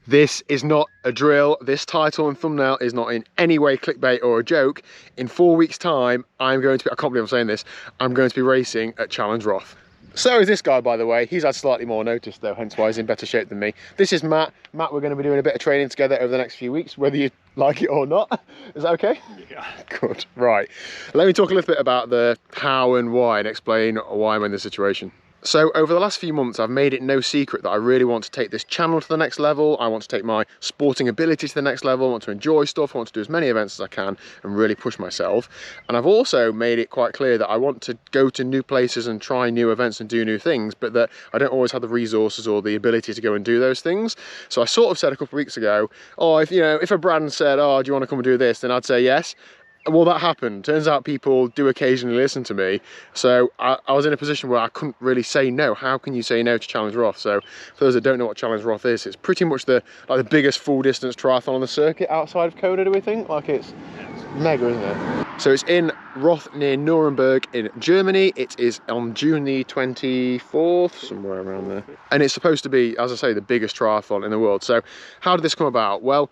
This is not a drill. This title and thumbnail is not in any way clickbait or a joke. In 4 weeks' time, I'm going to be, I can't believe I'm saying this, I'm going to be racing at Challenge Roth. So is this guy, by the way. He's had slightly more notice though, hence why he's in better shape than me. This is Matt. Matt, we're going to be doing a bit of training together over the next few weeks, whether you like it or not. Is that okay? Yeah. Good. Right. Let me talk a little bit about the how and why and explain why I'm in this situation. So over the last few months, I've made it no secret that I really want to take this channel to the next level. I want to take my sporting ability to the next level. I want to enjoy stuff. I want to do as many events as I can and really push myself. And I've also made it quite clear that I want to go to new places and try new events and do new things, but that I don't always have the resources or the ability to go and do those things. So I sort of said a couple of weeks ago, oh, if a brand said, oh, do you want to come and do this? Then I'd say yes. Well, that happened. Turns out people do occasionally listen to me. So I was in a position where I couldn't really say no. How can you say no to Challenge Roth? So for those that don't know what Challenge Roth is, it's pretty much the biggest full distance triathlon on the circuit outside of Kona, do we think? Like it's mega, isn't it? So it's in Roth near Nuremberg in Germany. It is on June the 24th, somewhere around there. And it's supposed to be, as I say, the biggest triathlon in the world. So how did this come about? Well,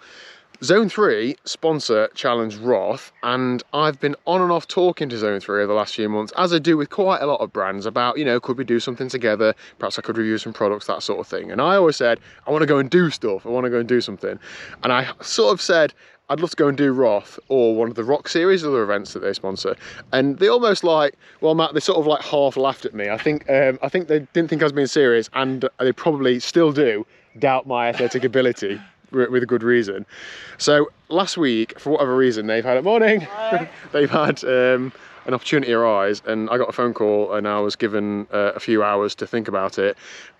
Zone 3 sponsor Challenge Roth, and I've been on and off talking to Zone 3 over the last few months, as I do with quite a lot of brands, about, could we do something together? Perhaps I could review some products, that sort of thing. And I always said, I want to go and do stuff. I want to go and do something. And I sort of said, I'd love to go and do Roth or one of the Rock series, other events that they sponsor. And they almost well, Matt, they sort of half laughed at me. I think they didn't think I was being serious, and they probably still do doubt my athletic ability. With a good reason. So last week, for whatever reason, they've had they've had an opportunity arise, and I got a phone call and I was given a few hours to think about it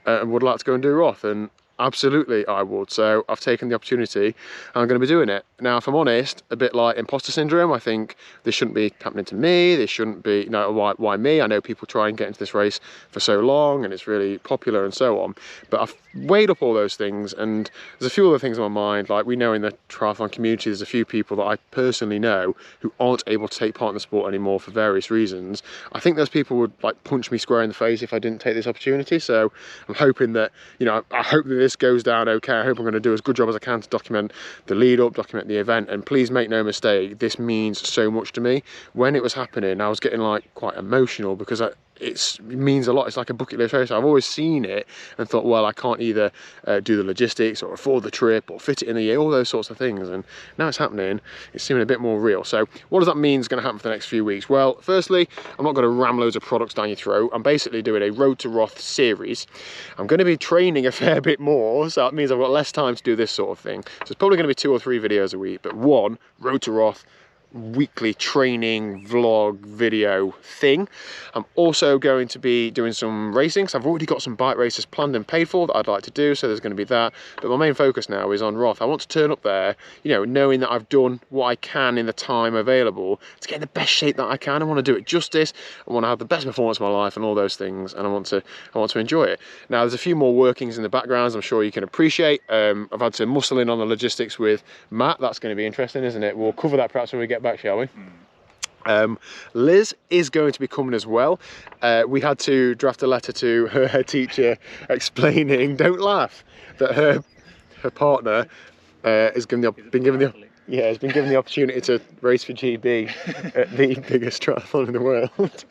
and would like to go and do Roth. And absolutely I would. So I've taken the opportunity and I'm going to be doing it. Now, if I'm honest, a bit like imposter syndrome. I think this shouldn't be happening to me. This shouldn't be, why me? I know people try and get into this race for so long and it's really popular and so on. But I've weighed up all those things, and there's a few other things on my mind. Like, we know in the triathlon community, there's a few people that I personally know who aren't able to take part in the sport anymore for various reasons. I think those people would punch me square in the face if I didn't take this opportunity. So I'm hoping that, I hope that this goes down okay. I hope I'm going to do as good job as I can to document the lead up, document the event, and please make no mistake, this means so much to me. When it was happening, I was getting quite emotional because it means a lot. It's like a bucket list race. I've always seen it and thought, well, I can't either do the logistics or afford the trip or fit it in the year, all those sorts of things. And now it's happening, it's seeming a bit more real. So what does that mean is going to happen for the next few weeks? Well, firstly, I'm not going to ram loads of products down your throat. I'm basically doing a Road to Roth series. I'm going to be training a fair bit more, so that means I've got less time to do this sort of thing. So it's probably going to be 2 or 3 videos a week, but one Road to Roth weekly training vlog video thing. I'm also going to be doing some racing, so I've already got some bike races planned and paid for that I'd like to do, so there's going to be that. But my main focus now is on Roth. I want to turn up there, knowing that I've done what I can in the time available to get in the best shape that I can. I want to do it justice. I want to have the best performance of my life and all those things, and I want to enjoy it. Now, there's a few more workings in the background I'm sure you can appreciate. I've had to muscle in on the logistics with Matt. That's going to be interesting, isn't it? We'll cover that perhaps when we get back, shall we? Liz is going to be coming as well. We had to draft a letter to her teacher explaining, don't laugh, that her partner has been given the opportunity to race for GB at the biggest triathlon in the world.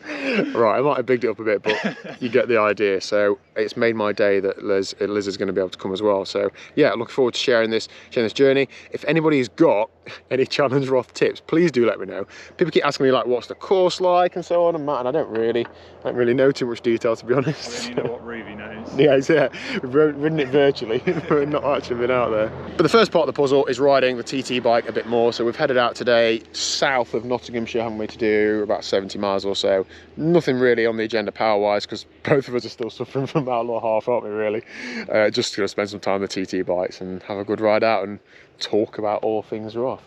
Right, I might have bigged it up a bit, but you get the idea. So it's made my day that Liz is going to be able to come as well. So yeah, I look forward to sharing this journey. If anybody's got any Challenge Roth tips, please do let me know. People keep asking me what's the course like and so on, and Matt, and I don't really know too much detail, to be honest. I don't know what Ruby knows. Yeah, we've ridden it virtually. We've not actually been out there. But the first part of the puzzle is riding the TT bike a bit more. So we've headed out today south of Nottinghamshire, haven't we, to do about 70 miles or so. Nothing really on the agenda power wise, because both of us are still suffering from about a mile and a half, aren't we, really? Just going to spend some time on the TT bikes and have a good ride out and talk about all things Roth.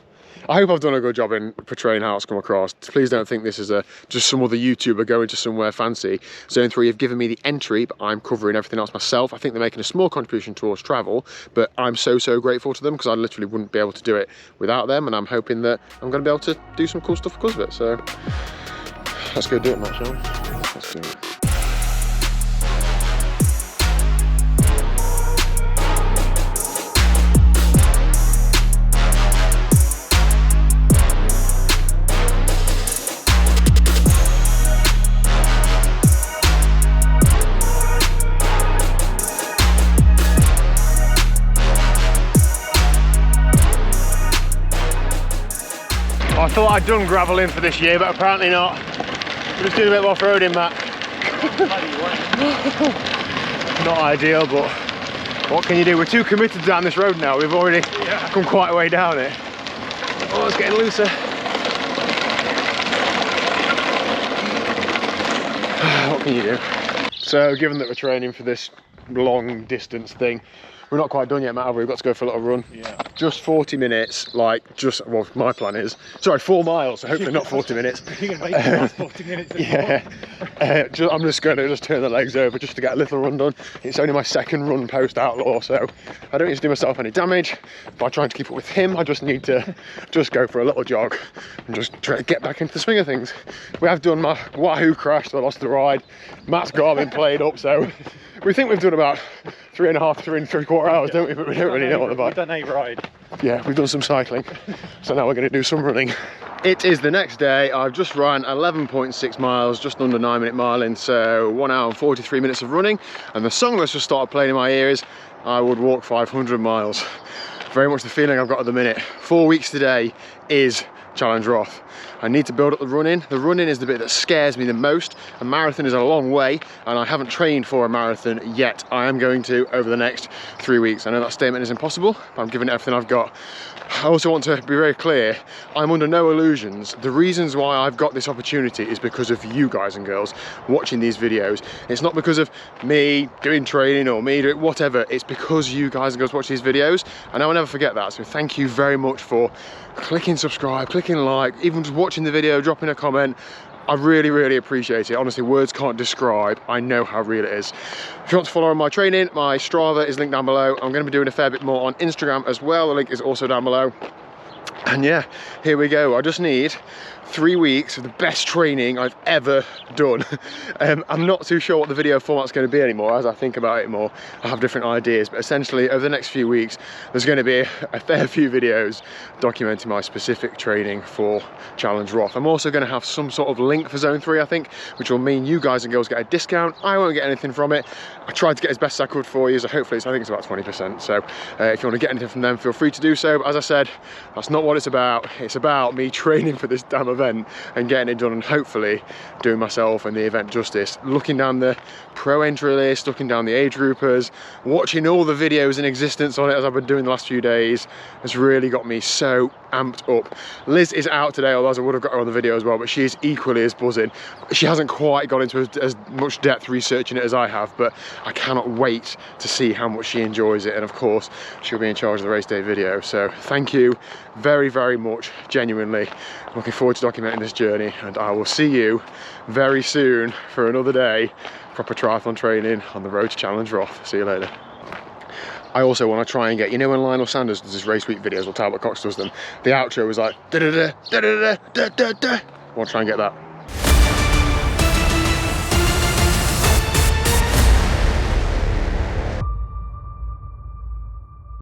I hope I've done a good job in portraying how it's come across. Please don't think this is just some other YouTuber going to somewhere fancy. Zone 3 have given me the entry, but I'm covering everything else myself. I think they're making a small contribution towards travel, but I'm so grateful to them, because I literally wouldn't be able to do it without them, and I'm hoping that I'm going to be able to do some cool stuff because of it. So let's go do it, Matt, shall we? Let's do it. thought I'd done gravelling for this year, but apparently not. We're just doing a bit of off-roading, Matt. Not ideal, but what can you do? We're too committed down this road now. We've already come quite a way down it. Oh, it's getting looser. What can you do? So, given that we're training for this long distance thing, we're not quite done yet, Matt, have we? We've got to go for a little run. Yeah. Just 40 minutes, well, my plan is, sorry, 4 miles, so hopefully not 40 minutes. You're going to make it last 40 minutes. Yeah. I'm just going to turn the legs over just to get a little run done. It's only my second run post outlaw, so I don't need to do myself any damage by trying to keep up with him. I just need to just go for a little jog and just try to get back into the swing of things. We have done my Wahoo crash, so I lost the ride. Matt's Garmin played up, so we think we've done about 3.5 to 3.75 hours, don't we? But we don't really know what the bike. We've done a ride. Yeah, we've done some cycling. So now we're going to do some running. It is the next day. I've just run 11.6 miles, just under 9-minute miling. So 1 hour and 43 minutes of running. And the song that's just started playing in my ears, I would walk 500 miles. Very much the feeling I've got at the minute. 4 weeks today is Challenge Roth. I need to build up the running. The running is the bit that scares me the most. A marathon is a long way, and I haven't trained for a marathon yet. I am going to over the next 3 weeks. I know that statement is impossible, but I'm giving it everything I've got. I also want to be very clear, I'm under no illusions. The reasons why I've got this opportunity is because of you guys and girls watching these videos. It's not because of me doing training or me doing whatever. It's because you guys and girls watch these videos, and I will never forget that. So thank you very much for clicking subscribe, clicking like, even just watching the video, dropping a comment. I really, really appreciate it. Honestly, words can't describe. I know how real it is. If you want to follow on my training, my Strava is linked down below. I'm going to be doing a fair bit more on Instagram as well. The link is also down below. And yeah, here we go. I just need 3 weeks of the best training I've ever done. I'm not too sure what the video format's going to be anymore. As I think about it more, I have different ideas, but essentially over the next few weeks there's going to be a fair few videos documenting my specific training for Challenge Roth. I'm also going to have some sort of link for Zone 3, I think, which will mean you guys and girls get a discount. I won't get anything from it. I tried to get as best I could for you, so hopefully I think it's about 20%. So if you want to get anything from them, feel free to do so. But as I said, that's not what it's about. It's about me training for this damn event and getting it done, and hopefully doing myself and the event justice. Looking down the pro entry list, looking down the age groupers, watching all the videos in existence on it as I've been doing the last few days has really got me so amped up. Liz is out today, otherwise I would have got her on the video as well, but she is equally as buzzing. She hasn't quite got into as much depth researching it as I have, but I cannot wait to see how much she enjoys it, and of course she'll be in charge of the race day video. So thank you very, very much, genuinely. Looking forward to documenting this journey, and I will see you very soon for another day proper triathlon training on the road to Challenge Roth. See you later. I also want to try and get, you know when Lionel Sanders does his race week videos or Talbot Cox does them, the outro was like da da da da da da da da. I want to try and get that.